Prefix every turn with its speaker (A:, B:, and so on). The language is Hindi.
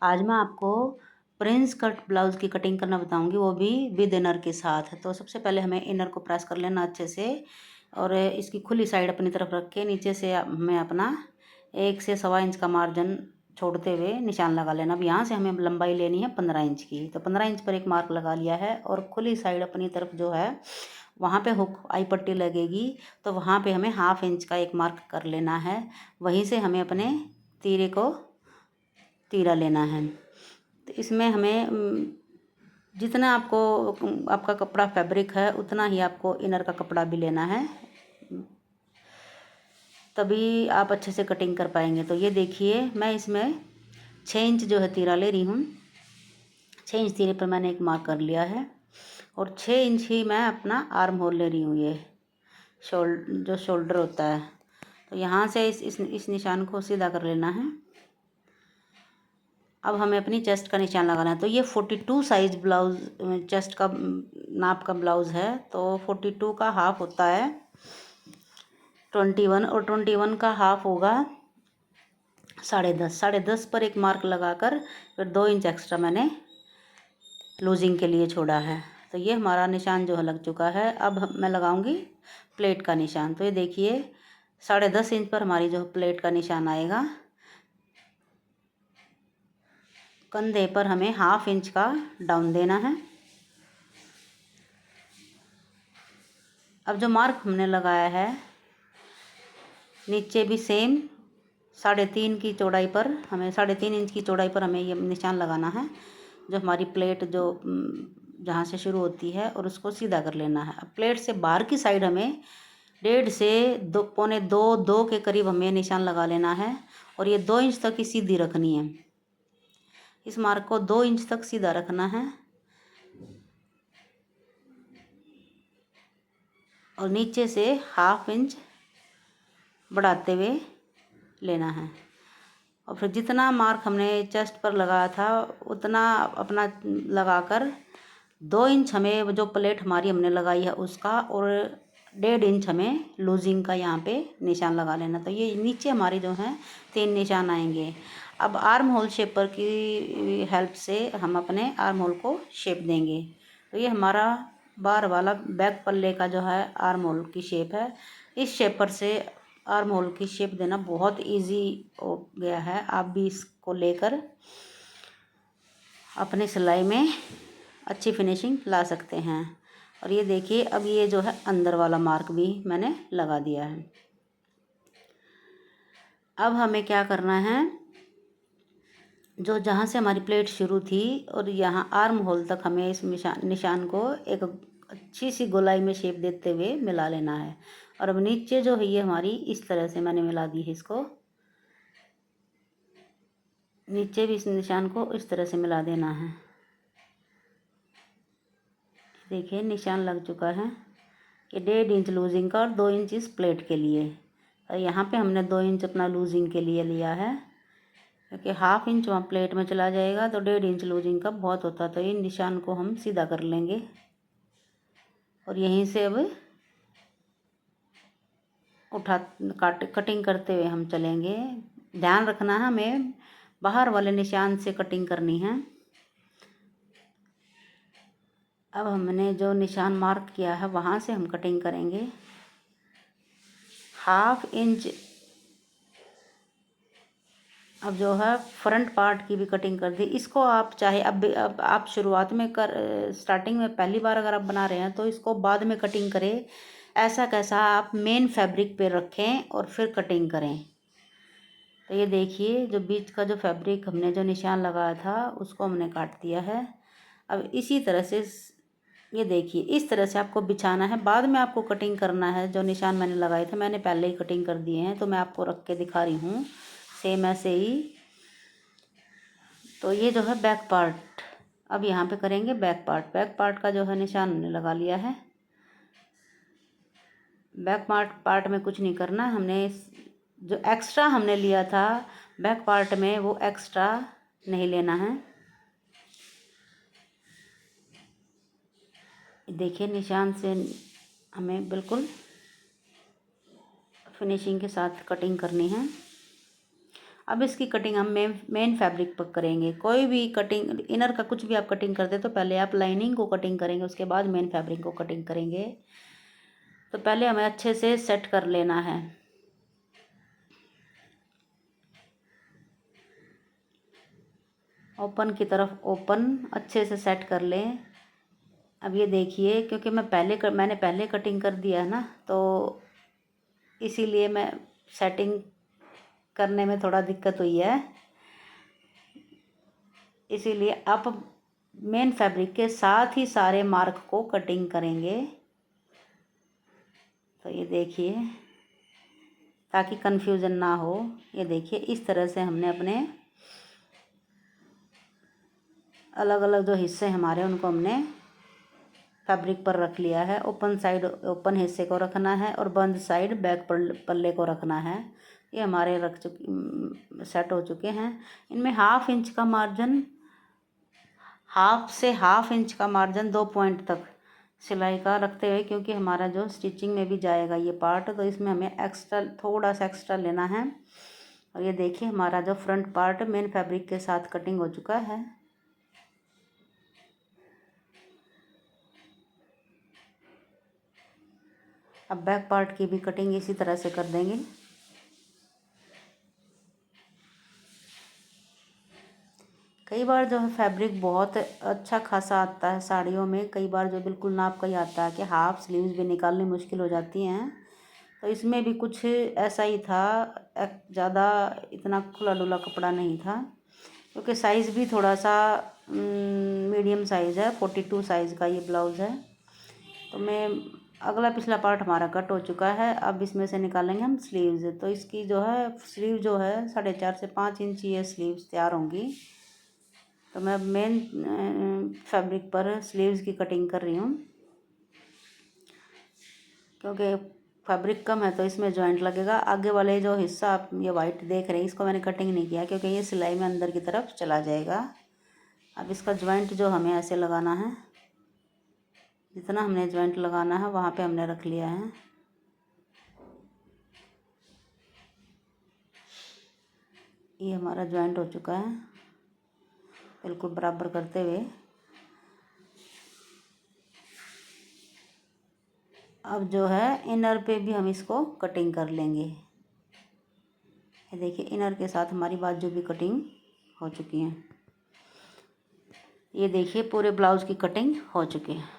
A: आज मैं आपको प्रिंस कट ब्लाउज़ की कटिंग करना बताऊंगी, वो भी विद इनर के साथ। तो सबसे पहले हमें इनर को प्रेस कर लेना अच्छे से और इसकी खुली साइड अपनी तरफ रख के नीचे से हमें अपना 1 से 1.25 इंच का मार्जिन छोड़ते हुए निशान लगा लेना। अब यहाँ से हमें लंबाई लेनी है 15 इंच की, तो 15 इंच पर एक मार्क लगा लिया है और खुली साइड अपनी तरफ जो है वहाँ पे हुक आई पट्टी लगेगी, तो वहाँ पे हमें 1/2 इंच का एक मार्क कर लेना है। वहीं से हमें अपने तीरे को तीरा लेना है। तो इसमें हमें जितना आपको आपका कपड़ा फैब्रिक है उतना ही आपको इनर का कपड़ा भी लेना है, तभी आप अच्छे से कटिंग कर पाएंगे। तो ये देखिए, मैं इसमें 6 इंच जो है तीरा ले रही हूँ। 6 इंच तीरे पर मैंने एक मार्क कर लिया है और 6 इंच ही मैं अपना आर्म होल ले रही हूँ। ये जो शोल्डर होता है, तो यहाँ से इस निशान को सीधा कर लेना है। अब हमें अपनी चेस्ट का निशान लगाना है। तो ये 42 साइज ब्लाउज़ चेस्ट का नाप का ब्लाउज़ है, तो 42 का हाफ होता है 21 और 21 का हाफ होगा 10.5। 10.5 पर एक मार्क लगाकर फिर 2 इंच एक्स्ट्रा मैंने लूजिंग के लिए छोड़ा है। तो ये हमारा निशान जो है लग चुका है। अब मैं लगाऊंगी प्लेट का निशान। तो ये देखिए 10.5 इंच पर हमारी जो प्लेट का निशान आएगा। कंधे पर हमें 1/2 इंच का डाउन देना है। अब जो मार्क हमने लगाया है नीचे भी सेम 3.5 की चौड़ाई पर, हमें 3.5 इंच की चौड़ाई पर हमें ये निशान लगाना है। जो हमारी प्लेट जो जहाँ से शुरू होती है और उसको सीधा कर लेना है। अब प्लेट से बाहर की साइड हमें 1.5 से 2 पौने 2 के करीब हमें निशान लगा लेना है और ये 2 इंच तक ही सीधी रखनी है। इस मार्क को 2 इंच तक सीधा रखना है और नीचे से 1/2 इंच बढ़ाते हुए लेना है। और फिर जितना मार्क हमने चेस्ट पर लगाया था उतना अपना लगाकर 2 इंच हमें जो प्लेट हमारी हमने लगाई है उसका और 1.5 इंच हमें लूजिंग का यहाँ पे निशान लगा लेना। तो ये नीचे हमारी जो है 3 निशान आएंगे। अब आर्म होल शेपर की हेल्प से हम अपने आर्म होल को शेप देंगे। तो ये हमारा बार वाला बैक पल्ले का जो है आर्म होल की शेप है। इस शेपर से आर्म होल की शेप देना बहुत इजी हो गया है। आप भी इसको लेकर अपने सिलाई में अच्छी फिनिशिंग ला सकते हैं। और ये देखिए, अब ये जो है अंदर वाला मार्क भी मैंने लगा दिया है। अब हमें क्या करना है, जो जहाँ से हमारी प्लेट शुरू थी और यहाँ आर्म होल तक हमें इस निशान को एक अच्छी सी गोलाई में शेप देते हुए मिला लेना है। और अब नीचे जो है ये हमारी इस तरह से मैंने मिला दी है। इसको नीचे भी इस निशान को इस तरह से मिला देना है। देखिए निशान लग चुका है कि 1.5 इंच लूजिंग का और 2 इंच इस प्लेट के लिए। और यहाँ पे हमने 2 इंच अपना लूजिंग के लिए लिया है, क्योंकि 1/2 इंच वहाँ प्लेट में चला जाएगा तो 1.5 इंच लूजिंग का बहुत होता है। तो इन निशान को हम सीधा कर लेंगे और यहीं से अब कटिंग करते हुए हम चलेंगे। ध्यान रखना है हमें बाहर वाले निशान से कटिंग करनी है। अब हमने जो निशान मार्क किया है वहाँ से हम कटिंग करेंगे 1/2 इंच। अब जो है फ्रंट पार्ट की भी कटिंग कर दी। इसको आप चाहे अब आप शुरुआत में स्टार्टिंग में पहली बार अगर आप बना रहे हैं तो इसको बाद में कटिंग करें। ऐसा कैसा आप मेन फैब्रिक पे रखें और फिर कटिंग करें। तो ये देखिए, जो बीच का जो फैब्रिक हमने जो निशान लगाया था उसको हमने काट दिया है। अब इसी तरह से ये देखिए, इस तरह से आपको बिछाना है। बाद में आपको कटिंग करना है। जो निशान मैंने लगाए थे मैंने पहले ही कटिंग कर दिए हैं, तो मैं आपको रख के दिखा रही हूँ सेम ऐसे ही। तो ये जो है बैक पार्ट, अब यहाँ पे करेंगे बैक पार्ट। बैक पार्ट का जो है निशान हमने लगा लिया है। बैक पार्ट में कुछ नहीं करना। हमने जो एक्स्ट्रा हमने लिया था बैक पार्ट में वो एक्स्ट्रा नहीं लेना है। देखिए निशान से हमें बिल्कुल फिनिशिंग के साथ कटिंग करनी है। अब इसकी कटिंग हम मेन फैब्रिक पर करेंगे। कोई भी कटिंग इनर का कुछ भी आप कटिंग करते तो पहले आप लाइनिंग को कटिंग करेंगे, उसके बाद मेन फैब्रिक को कटिंग करेंगे। तो पहले हमें अच्छे से सेट कर लेना है। ओपन की तरफ ओपन अच्छे से सेट कर लें। अब ये देखिए, क्योंकि मैंने पहले कटिंग कर दिया है ना, तो इसीलिए मैं सेटिंग करने में थोड़ा दिक्कत हुई है। इसीलिए आप मेन फैब्रिक के साथ ही सारे मार्क को कटिंग करेंगे। तो ये देखिए, ताकि कन्फ्यूज़न ना हो। ये देखिए, इस तरह से हमने अपने अलग अलग जो हिस्से हमारे उनको हमने फैब्रिक पर रख लिया है। ओपन साइड ओपन हिस्से को रखना है और बंद साइड बैक पल्ले को रखना है। ये हमारे सेट हो चुके हैं। इनमें हाफ इंच का मार्जिन, हाफ इंच का मार्जिन 2 पॉइंट तक सिलाई का रखते हुए, क्योंकि हमारा जो स्टिचिंग में भी जाएगा ये पार्ट, तो इसमें हमें एक्स्ट्रा थोड़ा सा एक्स्ट्रा लेना है। और ये देखिए, हमारा जो फ्रंट पार्ट मेन फैब्रिक के साथ कटिंग हो चुका है। अब बैक पार्ट की भी कटिंग इसी तरह से कर देंगे। कई बार जो है फैब्रिक बहुत अच्छा खासा आता है साड़ियों में, कई बार जो बिल्कुल नाप का ही आता है कि हाफ स्लीव्स भी निकालनी मुश्किल हो जाती हैं। तो इसमें भी कुछ ऐसा ही था, ज़्यादा इतना खुला डुला कपड़ा नहीं था, क्योंकि साइज़ भी थोड़ा सा मीडियम साइज़ है, 42 साइज़ का ये ब्लाउज़ है। तो मैं अगला पिछला पार्ट हमारा कट हो चुका है। अब इसमें से निकालेंगे हम स्लीव्स। तो इसकी जो है स्लीव जो है 4.5 से 5 इंच ये स्लीव्स तैयार होंगी। तो मैं मेन फैब्रिक पर स्लीव्स की कटिंग कर रही हूँ, क्योंकि फैब्रिक कम है तो इसमें जॉइंट लगेगा। आगे वाले जो हिस्सा आप ये वाइट देख रहे हैं, इसको मैंने कटिंग नहीं किया, क्योंकि ये सिलाई में अंदर की तरफ चला जाएगा। अब इसका जॉइंट जो हमें ऐसे लगाना है, जितना हमने जॉइंट लगाना है वहाँ पे हमने रख लिया है। ये हमारा जॉइंट हो चुका है, बिल्कुल बराबर करते हुए। अब जो है इनर पे भी हम इसको कटिंग कर लेंगे। ये देखिए, इनर के साथ हमारी बाजू भी कटिंग हो चुकी है। ये देखिए, पूरे ब्लाउज़ की कटिंग हो चुकी है।